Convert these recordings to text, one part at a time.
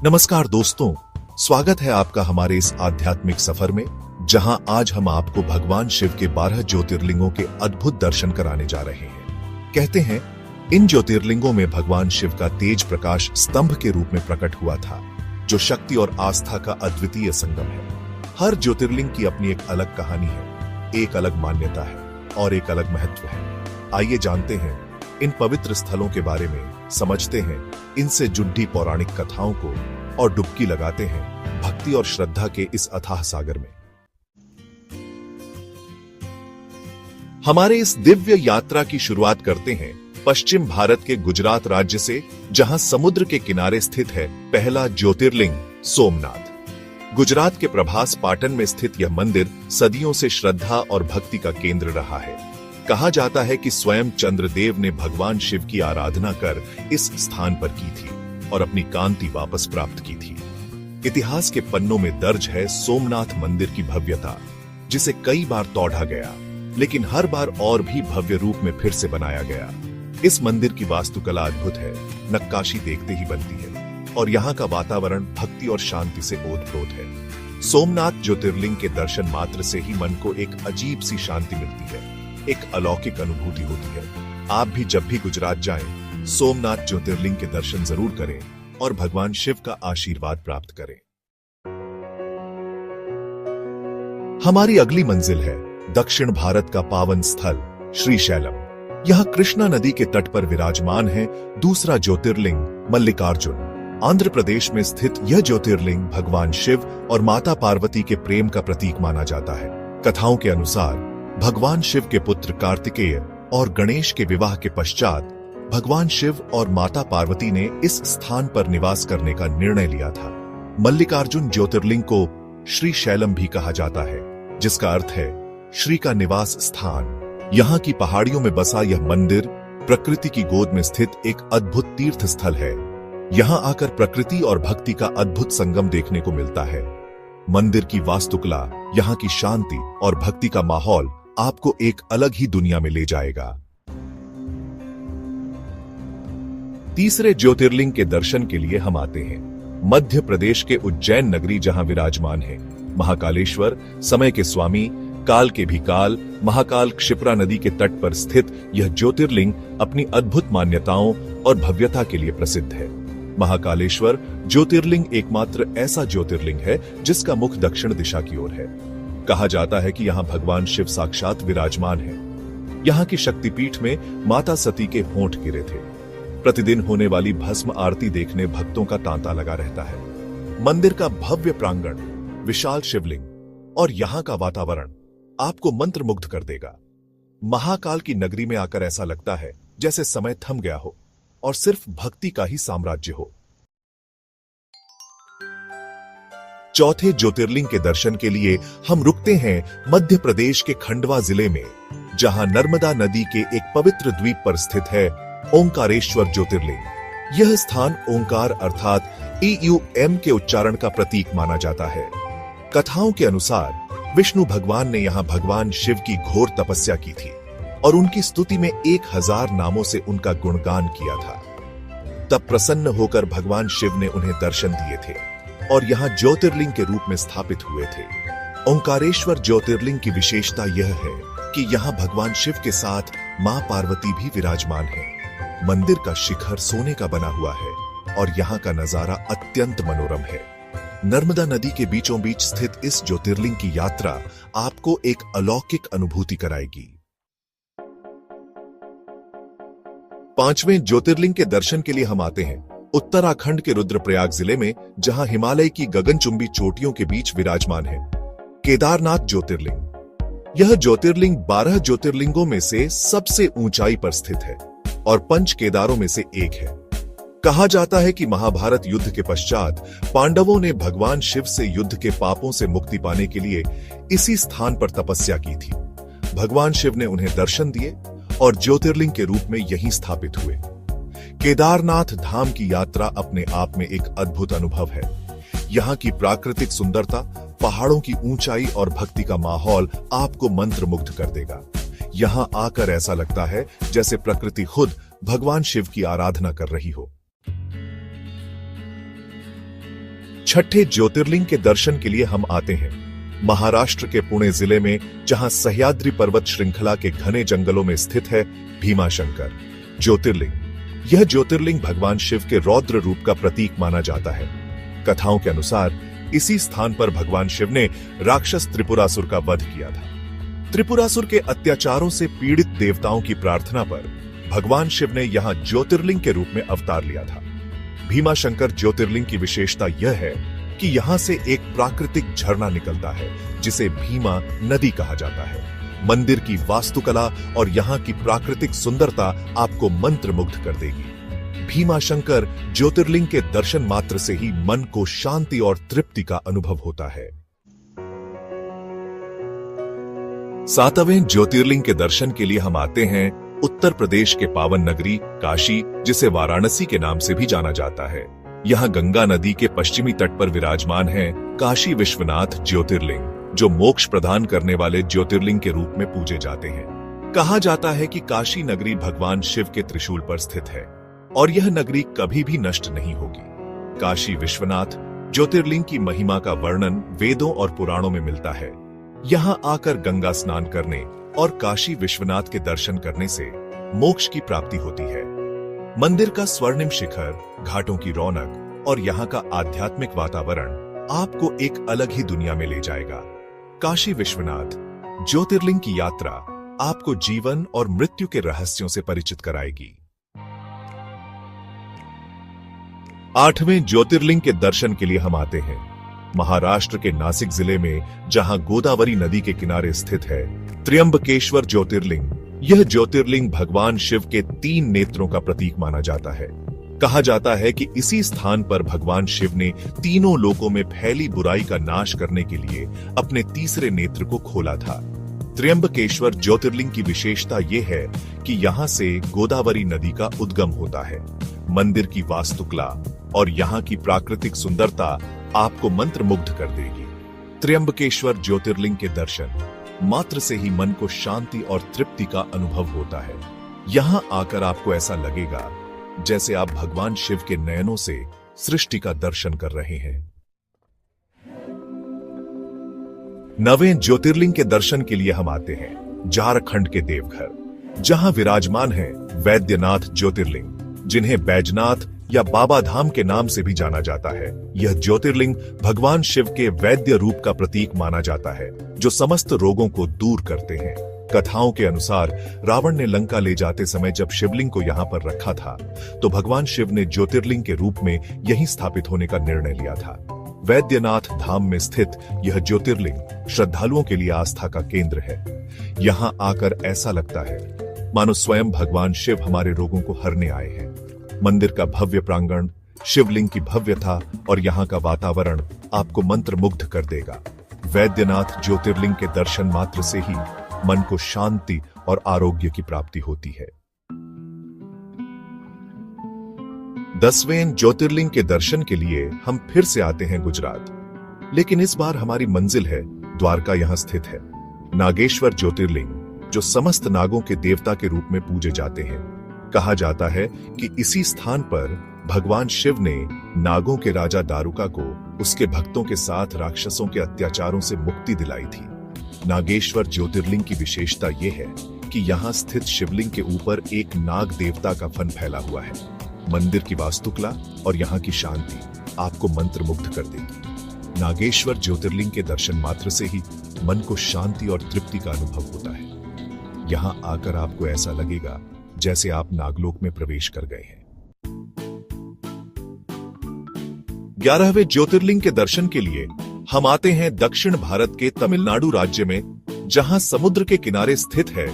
नमस्कार दोस्तों, स्वागत है आपका हमारे इस आध्यात्मिक सफर में, जहां आज हम आपको भगवान शिव के 12 ज्योतिर्लिंगों के अद्भुत दर्शन कराने जा रहे हैं। कहते हैं इन ज्योतिर्लिंगों में भगवान शिव का तेज प्रकाश स्तंभ के रूप में प्रकट हुआ था, जो शक्ति और आस्था का अद्वितीय संगम है। हर ज्योतिर्लिंग की अपनी एक अलग कहानी है, एक अलग मान्यता है और एक अलग महत्व है। आइए जानते हैं इन पवित्र स्थलों के बारे में, समझते हैं इनसे जुड़ी पौराणिक कथाओं को और डुबकी लगाते हैं भक्ति और श्रद्धा के इस अथाह सागर में। हमारे इस दिव्य यात्रा की शुरुआत करते हैं पश्चिम भारत के गुजरात राज्य से, जहां समुद्र के किनारे स्थित है पहला ज्योतिर्लिंग सोमनाथ। गुजरात के प्रभास पाटन में स्थित यह मंदिर सदियों से श्रद्धा और भक्ति का केंद्र रहा है। कहा जाता है कि स्वयं चंद्रदेव ने भगवान शिव की आराधना कर इस स्थान पर की थी और अपनी कांति वापस प्राप्त की थी। इतिहास के पन्नों में दर्ज है सोमनाथ मंदिर की भव्यता, जिसे कई बार तोड़ा गया, लेकिन हर बार और भी भव्य रूप में फिर से बनाया गया। इस मंदिर की वास्तुकला अद्भुत है, नक्काशी देखते ही बनती है और यहाँ का वातावरण भक्ति और शांति से ओतप्रोत है। सोमनाथ ज्योतिर्लिंग के दर्शन मात्र से ही मन को एक अजीब सी शांति मिलती है, एक अलौकिक अनुभूति होती है। आप भी जब भी गुजरात जाएं, सोमनाथ ज्योतिर्लिंग के दर्शन जरूर करें और भगवान शिव का आशीर्वाद प्राप्त करें। हमारी अगली मंजिल है दक्षिण भारत का पावन स्थल श्रीशैलम। यह कृष्णा नदी के तट पर विराजमान है दूसरा ज्योतिर्लिंग मल्लिकार्जुन। आंध्र प्रदेश में स्थित यह ज्योतिर्लिंग भगवान शिव और माता पार्वती के प्रेम का प्रतीक माना जाता है। कथाओं के अनुसार भगवान शिव के पुत्र कार्तिकेय और गणेश के विवाह के पश्चात भगवान शिव और माता पार्वती ने इस स्थान पर निवास करने का निर्णय लिया था। मल्लिकार्जुन ज्योतिर्लिंग को श्रीशैलम भी कहा जाता है, जिसका अर्थ है श्री का निवास स्थान। यहाँ की पहाड़ियों में बसा यह मंदिर प्रकृति की गोद में स्थित एक अद्भुत तीर्थ स्थल है। यहाँ आकर प्रकृति और भक्ति का अद्भुत संगम देखने को मिलता है। मंदिर की वास्तुकला, यहाँ की शांति और भक्ति का माहौल आपको एक अलग ही दुनिया में ले जाएगा। तीसरे ज्योतिर्लिंग के दर्शन के लिए हम आते हैं मध्य प्रदेश के उज्जैन नगरी, जहां विराजमान है महाकालेश्वर, समय के स्वामी, काल के भी काल। महाकाल क्षिप्रा नदी के तट पर स्थित यह ज्योतिर्लिंग अपनी अद्भुत मान्यताओं और भव्यता के लिए प्रसिद्ध है। महाकालेश्वर ज्योतिर्लिंग एकमात्र ऐसा ज्योतिर्लिंग है जिसका मुख दक्षिण दिशा की ओर है। कहा जाता है कि यहाँ भगवान शिव साक्षात विराजमान है। यहाँ की शक्तिपीठ में माता सती के होंठ गिरे थे। प्रतिदिन होने वाली भस्म आरती देखने भक्तों का तांता लगा रहता है। मंदिर का भव्य प्रांगण, विशाल शिवलिंग और यहाँ का वातावरण आपको मंत्रमुग्ध कर देगा। महाकाल की नगरी में आकर ऐसा लगता है जैसे समय थम गया हो और सिर्फ भक्ति का ही साम्राज्य हो। चौथे ज्योतिर्लिंग के दर्शन के लिए हम रुकते हैं मध्य प्रदेश के खंडवा जिले में, जहां नर्मदा नदी के एक पवित्र द्वीप पर स्थित है ओंकारेश्वर ज्योतिर्लिंग। यह स्थान ओंकार अर्थात EUM के उच्चारण का प्रतीक माना जाता है। कथाओं के अनुसार विष्णु भगवान ने यहाँ भगवान शिव की घोर तपस्या की थी और उनकी स्तुति में 1000 नामों से उनका गुणगान किया था। तब प्रसन्न होकर भगवान शिव ने उन्हें दर्शन दिए थे और यहाँ ज्योतिर्लिंग के रूप में स्थापित हुए थे। ओंकारेश्वर ज्योतिर्लिंग की विशेषता यह है कि यहाँ भगवान शिव के साथ मां पार्वती भी विराजमान है। मंदिर का शिखर सोने का बना हुआ है और यहाँ का नजारा अत्यंत मनोरम है। नर्मदा नदी के बीचों बीच स्थित इस ज्योतिर्लिंग की यात्रा आपको एक अलौकिक अनुभूति कराएगी। पांचवें ज्योतिर्लिंग के दर्शन के लिए हम आते हैं उत्तराखंड के रुद्रप्रयाग जिले में, जहां हिमालय की गगनचुंबी चोटियों के बीच विराजमान है केदारनाथ ज्योतिर्लिंग। यह ज्योतिर्लिंग 12 ज्योतिर्लिंगों में से सबसे ऊंचाई पर स्थित है और 5 केदारों में से एक है। कहा जाता है कि महाभारत युद्ध के पश्चात पांडवों ने भगवान शिव से युद्ध के पापों से मुक्ति पाने के लिए इसी स्थान पर तपस्या की थी। भगवान शिव ने उन्हें दर्शन दिए और ज्योतिर्लिंग के रूप में यहीं स्थापित हुए। केदारनाथ धाम की यात्रा अपने आप में एक अद्भुत अनुभव है। यहाँ की प्राकृतिक सुंदरता, पहाड़ों की ऊंचाई और भक्ति का माहौल आपको मंत्रमुग्ध कर देगा। यहाँ आकर ऐसा लगता है जैसे प्रकृति खुद भगवान शिव की आराधना कर रही हो। छठे ज्योतिर्लिंग के दर्शन के लिए हम आते हैं महाराष्ट्र के पुणे जिले में, जहां सह्याद्री पर्वत श्रृंखला के घने जंगलों में स्थित है भीमाशंकर ज्योतिर्लिंग। यह ज्योतिर्लिंग भगवान शिव के रौद्र रूप का प्रतीक माना जाता है। कथाओं के अनुसार इसी स्थान पर भगवान शिव ने राक्षस त्रिपुरासुर का वध किया था। त्रिपुरासुर के अत्याचारों से पीड़ित देवताओं की प्रार्थना पर भगवान शिव ने यहां ज्योतिर्लिंग के रूप में अवतार लिया था। भीमाशंकर ज्योतिर्लिंग की विशेषता यह है कि यहां से एक प्राकृतिक झरना निकलता है जिसे भीमा नदी कहा जाता है। मंदिर की वास्तुकला और यहां की प्राकृतिक सुंदरता आपको मंत्रमुग्ध कर देगी। भीमाशंकर ज्योतिर्लिंग के दर्शन मात्र से ही मन को शांति और तृप्ति का अनुभव होता है। सातवें ज्योतिर्लिंग के दर्शन के लिए हम आते हैं उत्तर प्रदेश के पावन नगरी काशी, जिसे वाराणसी के नाम से भी जाना जाता है। यहाँ गंगा नदी के पश्चिमी तट पर विराजमान है काशी विश्वनाथ ज्योतिर्लिंग, जो मोक्ष प्रदान करने वाले ज्योतिर्लिंग के रूप में पूजे जाते हैं। कहा जाता है कि काशी नगरी भगवान शिव के त्रिशूल पर स्थित है और यह नगरी कभी भी नष्ट नहीं होगी। काशी विश्वनाथ ज्योतिर्लिंग की महिमा का वर्णन वेदों और पुराणों में मिलता है। यहाँ आकर गंगा स्नान करने और काशी विश्वनाथ के दर्शन करने से मोक्ष की प्राप्ति होती है। मंदिर का स्वर्णिम शिखर, घाटों की रौनक और यहाँ का आध्यात्मिक वातावरण आपको एक अलग ही दुनिया में ले जाएगा। काशी विश्वनाथ ज्योतिर्लिंग की यात्रा आपको जीवन और मृत्यु के रहस्यों से परिचित कराएगी। आठवें ज्योतिर्लिंग के दर्शन के लिए हम आते हैं महाराष्ट्र के नासिक जिले में, जहां गोदावरी नदी के किनारे स्थित है त्र्यंबकेश्वर ज्योतिर्लिंग। यह ज्योतिर्लिंग भगवान शिव के 3 नेत्रों का प्रतीक माना जाता है। कहा जाता है कि इसी स्थान पर भगवान शिव ने तीनों लोकों में फैली बुराई का नाश करने के लिए अपने तीसरे नेत्र को खोला था। त्र्यंबकेश्वर ज्योतिर्लिंग की विशेषता यह है कि यहाँ से गोदावरी नदी का उद्गम होता है। मंदिर की वास्तुकला और यहाँ की प्राकृतिक सुंदरता आपको मंत्रमुग्ध कर देगी। त्र्यंबकेश्वर ज्योतिर्लिंग के दर्शन मात्र से ही मन को शांति और तृप्ति का अनुभव होता है। यहाँ आकर आपको ऐसा लगेगा जैसे आप भगवान शिव के नयनों से सृष्टि का दर्शन कर रहे हैं। नवें ज्योतिर्लिंग के दर्शन के लिए हम आते हैं झारखंड के देवघर, जहां विराजमान है वैद्यनाथ ज्योतिर्लिंग, जिन्हें बैजनाथ या बाबा धाम के नाम से भी जाना जाता है। यह ज्योतिर्लिंग भगवान शिव के वैद्य रूप का प्रतीक माना जाता है, जो समस्त रोगों को दूर करते हैं। कथाओं के अनुसार रावण ने लंका ले जाते समय जब शिवलिंग को यहाँ पर रखा था, तो भगवान शिव ने ज्योतिर्लिंग के रूप में यहीं स्थापित होने का निर्णय लिया था। वैद्यनाथ धाम में स्थित यह ज्योतिर्लिंग श्रद्धालुओं के लिए आस्था का केंद्र है। यहाँ आकर ऐसा लगता है मानो स्वयं भगवान शिव हमारे रोगों को हरने आए हैं। मंदिर का भव्य प्रांगण, शिवलिंग की भव्यता और यहाँ का वातावरण आपको मंत्रमुग्ध कर देगा। वैद्यनाथ ज्योतिर्लिंग के दर्शन मात्र से ही मन को शांति और आरोग्य की प्राप्ति होती है। 10वें ज्योतिर्लिंग के दर्शन के लिए हम फिर से आते हैं गुजरात, लेकिन इस बार हमारी मंजिल है द्वारका। यहां स्थित है नागेश्वर ज्योतिर्लिंग, जो समस्त नागों के देवता के रूप में पूजे जाते हैं। कहा जाता है कि इसी स्थान पर भगवान शिव ने नागों के राजा दारुका को उसके भक्तों के साथ राक्षसों के अत्याचारों से मुक्ति दिलाई थी। नागेश्वर ज्योतिर्लिंग की विशेषता यह है कि यहाँ स्थित शिवलिंग के ऊपर एक नाग देवता का फन फैला हुआ है। मंदिर की वास्तुकला और यहाँ की शांति आपको मंत्रमुग्ध कर देगी। नागेश्वर ज्योतिर्लिंग के दर्शन मात्र से ही मन को शांति और तृप्ति का अनुभव होता है। यहाँ आकर आपको ऐसा लगेगा जैसे आप नागलोक में प्रवेश कर गए हैं। 11वें ज्योतिर्लिंग के दर्शन के लिए हम आते हैं दक्षिण भारत के तमिलनाडु राज्य में, जहां समुद्र के किनारे स्थित है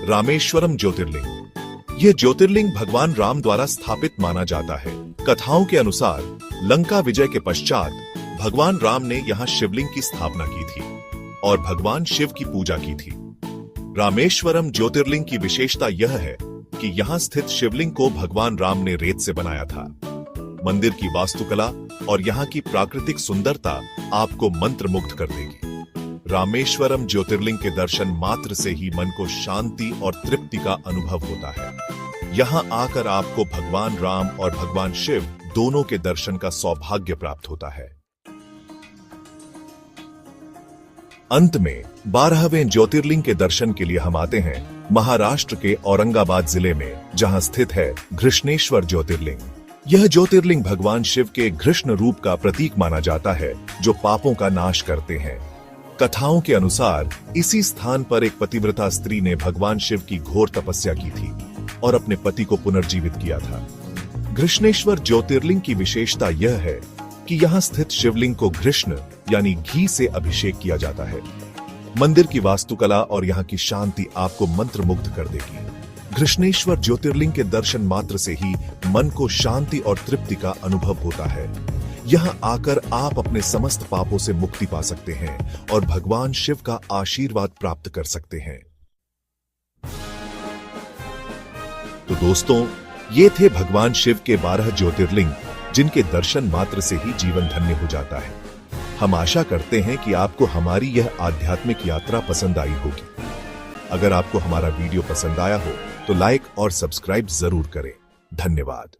रामेश्वरम ज्योतिर्लिंग। यह ज्योतिर्लिंग भगवान राम द्वारा स्थापित माना जाता है। कथाओं के अनुसार लंका विजय के पश्चात भगवान राम ने यहाँ शिवलिंग की स्थापना की थी और भगवान शिव की पूजा की थी। रामेश्वरम ज्योतिर्लिंग की विशेषता यह है कि यहाँ स्थित शिवलिंग को भगवान राम ने रेत से बनाया था। मंदिर की वास्तुकला और यहाँ की प्राकृतिक सुंदरता आपको मंत्रमुग्ध कर देगी। रामेश्वरम ज्योतिर्लिंग के दर्शन मात्र से ही मन को शांति और तृप्ति का अनुभव होता है। यहाँ आकर आपको भगवान राम और भगवान शिव दोनों के दर्शन का सौभाग्य प्राप्त होता है। अंत में 12वें ज्योतिर्लिंग के दर्शन के लिए हम आते हैं महाराष्ट्र के औरंगाबाद जिले में, जहां स्थित है घृष्णेश्वर ज्योतिर्लिंग। यह ज्योतिर्लिंग भगवान शिव के घृष्ण रूप का प्रतीक माना जाता है, जो पापों का नाश करते हैं। कथाओं के अनुसार इसी स्थान पर एक पतिव्रता स्त्री ने भगवान शिव की घोर तपस्या की थी और अपने पति को पुनर्जीवित किया था। घृष्णेश्वर ज्योतिर्लिंग की विशेषता यह है कि यहां स्थित शिवलिंग को घृष्ण यानी घी से अभिषेक किया जाता है। मंदिर की वास्तुकला और यहां की शांति आपको मंत्रमुग्ध कर देगी। घृष्णेश्वर ज्योतिर्लिंग के दर्शन मात्र से ही मन को शांति और तृप्ति का अनुभव होता है। यहां आकर आप अपने समस्त पापों से मुक्ति पा सकते हैं और भगवान शिव का आशीर्वाद प्राप्त कर सकते हैं। तो दोस्तों, ये थे भगवान शिव के 12 ज्योतिर्लिंग, जिनके दर्शन मात्र से ही जीवन धन्य हो जाता है। हम आशा करते हैं कि आपको हमारी यह आध्यात्मिक यात्रा पसंद आई होगी। अगर आपको हमारा वीडियो पसंद आया हो तो लाइक और सब्सक्राइब जरूर करें। धन्यवाद।